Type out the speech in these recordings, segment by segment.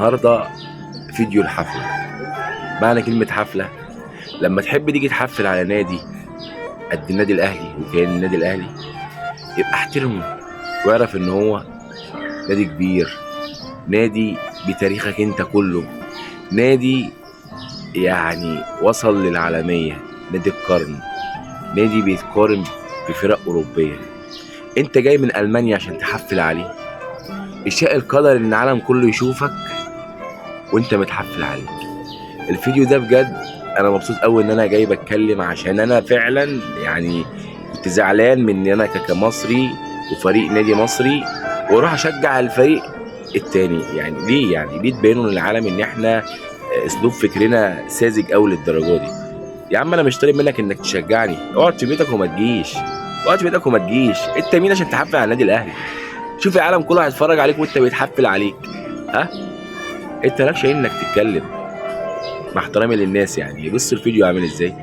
النهارده فيديو الحفله. معنى كلمه حفله لما تحب تيجي تحفل على نادي قد النادي الاهلي وكيان النادي الاهلي، يبقى احترمه واعرف ان هو نادي كبير، نادي بتاريخك انت كله، نادي يعني وصل للعالميه، نادي القرن، نادي بيتقارن بفرق اوروبيه. انت جاي من المانيا عشان تحفل عليه، يشاء القدر ان العالم كله يشوفك وانت متحفل عليه. الفيديو ده بجد انا مبسوط قوي ان انا جاي بتكلم، عشان انا فعلا يعني كنت زعلان من ان انا كمصري وفريق نادي مصري واروح اشجع الفريق التاني. يعني ليه تبينوا للعالم ان احنا اسلوب فكرنا ساذج قوي للدرجه دي؟ يا عم انا مش طالب منك انك تشجعني، اقعد في بيتك وما تجيش، اقعد في بيتك وما تجيش. انت مين عشان تحفل على النادي الاهلي؟ شوف العالم كله هيتفرج عليك وانت بيتحفل عليك. ها انت مالكش انك تتكلم؟ مع احترامي للناس، يعني بص الفيديو عامل ازاي.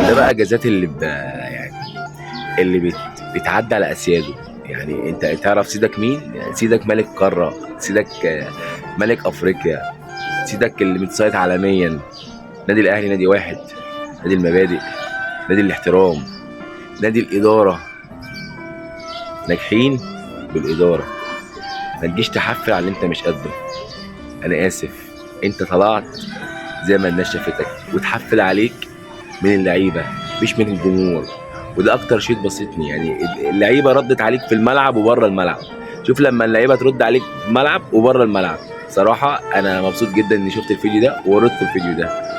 ده بقى جازات يعني اللي بتعدي على اسياده. يعني انت تعرف سيدك مين؟ يعني سيدك ملك قاره، سيدك ملك افريقيا، سيدك اللي متصيد عالميا. نادي الاهلي نادي واحد، نادي المبادئ، نادي الاحترام، نادي الاداره، ناجحين بالاداره. ما تجيش تحفل على اللي انت مش قده. انا اسف، انت طلعت زي ما الناس شافتك وتحفل عليك من اللعيبه مش من الجمهور، وده اكتر شيء بسطني. يعني اللعيبه ردت عليك في الملعب وبره الملعب. شوف لما اللعيبه ترد عليك في الملعب وبره الملعب. صراحه انا مبسوط جدا اني شفت الفيديو ده ووريتكم الفيديو ده.